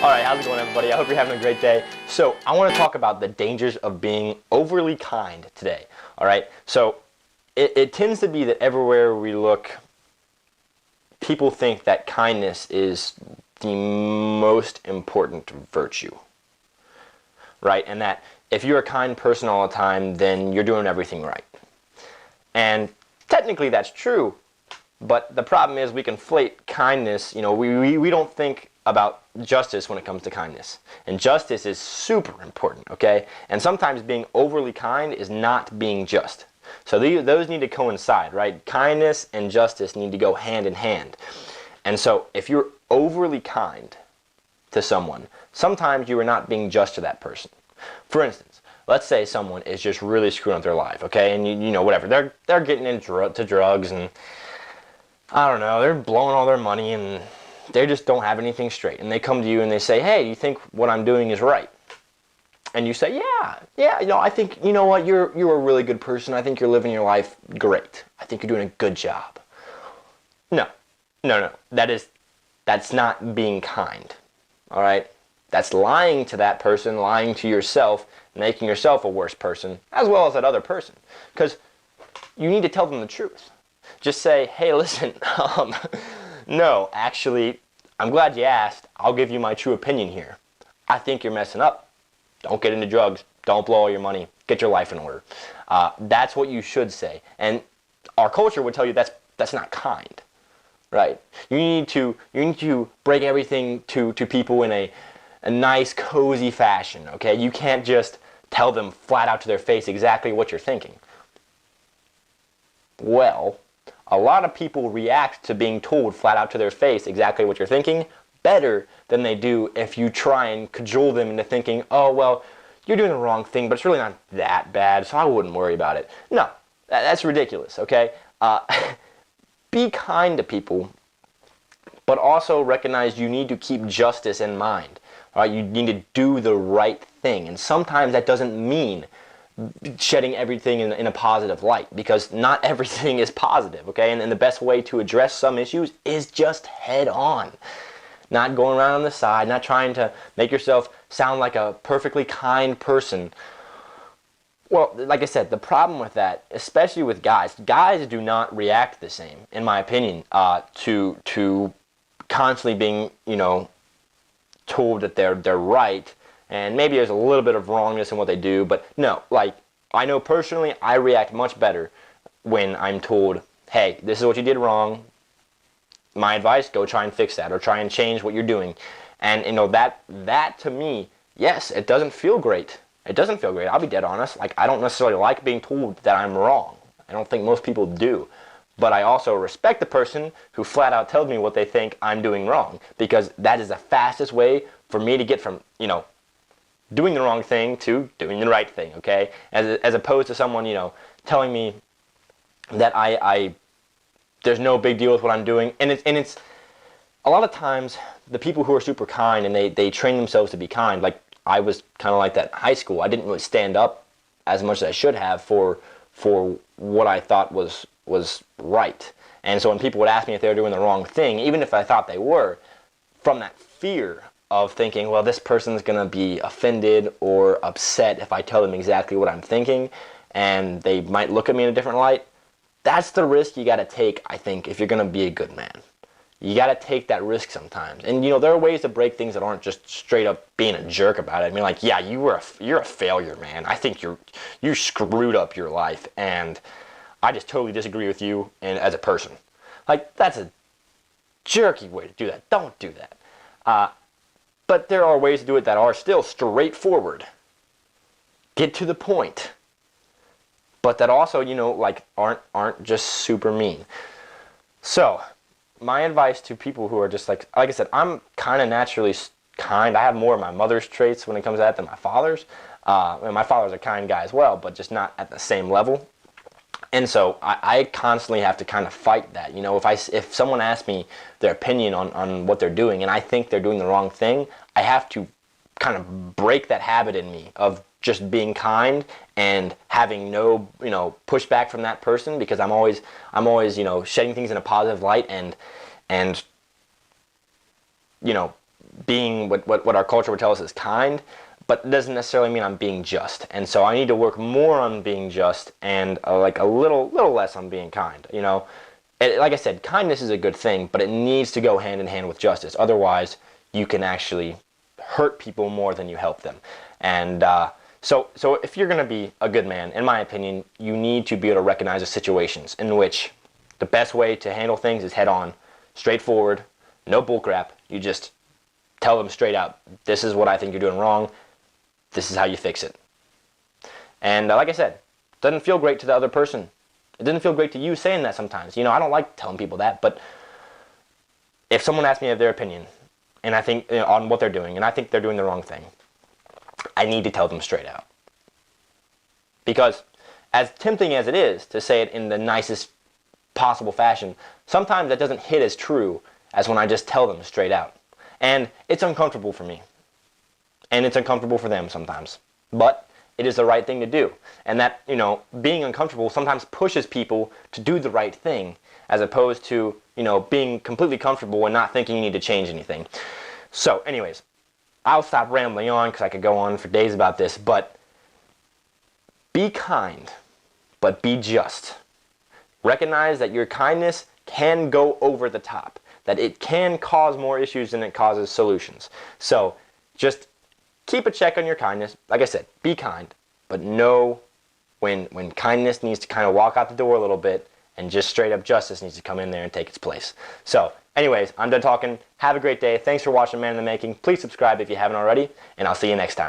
All right, how's it going, everybody? I hope you're having a great day. So I want to talk about the dangers of being overly kind today. All right, so it tends to be that everywhere we look, people think that kindness is the most important virtue, right? And that if you're a kind person all the time, then you're doing everything right. And technically that's true, but the problem is we conflate kindness. We don't think about justice when it comes to kindness. And justice is super important, okay? And sometimes being overly kind is not being just. So those need to coincide, right? Kindness and justice need to go hand in hand. And so if you're overly kind to someone, sometimes you are not being just to that person. For instance, let's say someone is just really screwing up their life, okay? And you know, whatever, they're getting into drugs, and I don't know, they're blowing all their money, and they just don't have anything straight. And they come to you and they say, hey, do you think what I'm doing is right? And you say, yeah, I think, you know what, you're a really good person. I think you're living your life great. I think you're doing a good job. No. That's not being kind, all right? That's lying to that person, lying to yourself, making yourself a worse person, as well as that other person. Because you need to tell them the truth. Just say, hey, listen, no, actually, I'm glad you asked. I'll give you my true opinion here. I think you're messing up. Don't get into drugs. Don't blow all your money. Get your life in order. That's what you should say. And our culture would tell you that's not kind, right? You need to break everything to people in a nice, cozy fashion, okay? You can't just tell them flat out to their face exactly what you're thinking. Well, a lot of people react to being told flat out to their face exactly what you're thinking better than they do if you try and cajole them into thinking, oh, well, you're doing the wrong thing, but it's really not that bad, so I wouldn't worry about it. No, that's ridiculous, okay? Be kind to people, but also recognize you need to keep justice in mind. All right? You need to do the right thing, and sometimes that doesn't mean shedding everything in a positive light, because not everything is positive, okay? And the best way to address some issues is just head on. Not going around on the side, not trying to make yourself sound like a perfectly kind person. Well, like I said, the problem with that, especially with guys do not react the same, in my opinion, to constantly being, told that they're right. And maybe there's a little bit of wrongness in what they do, but no, like, I know personally I react much better when I'm told, hey, this is what you did wrong. My advice, go try and fix that, or try and change what you're doing. And, that to me, yes, it doesn't feel great. It doesn't feel great. I'll be dead honest. Like, I don't necessarily like being told that I'm wrong. I don't think most people do. But I also respect the person who flat out tells me what they think I'm doing wrong, because that is the fastest way for me to get from, doing the wrong thing to doing the right thing, okay? As opposed to someone, telling me that there's no big deal with what I'm doing. And it's a lot of times the people who are super kind and they train themselves to be kind. Like, I was kind of like that in high school. I didn't really stand up as much as I should have for what I thought was right. And so when people would ask me if they were doing the wrong thing, even if I thought they were, from that fear of thinking, well, this person's going to be offended or upset if I tell them exactly what I'm thinking, and they might look at me in a different light, that's the risk you got to take, I think, if you're going to be a good man. You got to take that risk sometimes. And, there are ways to break things that aren't just straight up being a jerk about it. I mean, like, yeah, you're a failure, man. I think you screwed up your life, and I just totally disagree with you and as a person. Like, that's a jerky way to do that. Don't do that. But there are ways to do it that are still straightforward. Get to the point. But that also, aren't just super mean. So, my advice to people who are just like I said, I'm kind of naturally kind. I have more of my mother's traits when it comes to that than my father's. And my father's a kind guy as well, but just not at the same level. And so I constantly have to kind of fight that. If someone asks me their opinion on what they're doing and I think they're doing the wrong thing, I have to kind of break that habit in me of just being kind and having no, pushback from that person, because I'm always, shedding things in a positive light and being what our culture would tell us is kind, but it doesn't necessarily mean I'm being just. And so I need to work more on being just and like a little less on being kind. You know, like I said, kindness is a good thing, but it needs to go hand in hand with justice. Otherwise, you can actually hurt people more than you help them. And so if you're going to be a good man, in my opinion, you need to be able to recognize the situations in which the best way to handle things is head on, straightforward, no bullcrap. You just tell them straight out, this is what I think you're doing wrong. This is how you fix it. And like I said, it doesn't feel great to the other person. It doesn't feel great to you saying that sometimes. You know, I don't like telling people that, but if someone asks me of their opinion, and I think on what they're doing, and I think they're doing the wrong thing, I need to tell them straight out. Because as tempting as it is to say it in the nicest possible fashion, sometimes that doesn't hit as true as when I just tell them straight out. And it's uncomfortable for me. And it's uncomfortable for them sometimes. But it is the right thing to do. And that, you know, being uncomfortable sometimes pushes people to do the right thing, as opposed to, you know, being completely comfortable and not thinking you need to change anything. So, anyways, I'll stop rambling on because I could go on for days about this, but be kind, but be just. Recognize that your kindness can go over the top, that it can cause more issues than it causes solutions. So, just keep a check on your kindness. Like I said, be kind, but know when kindness needs to kind of walk out the door a little bit and just straight up justice needs to come in there and take its place. So, anyways, I'm done talking. Have a great day. Thanks for watching Man in the Making. Please subscribe if you haven't already, and I'll see you next time.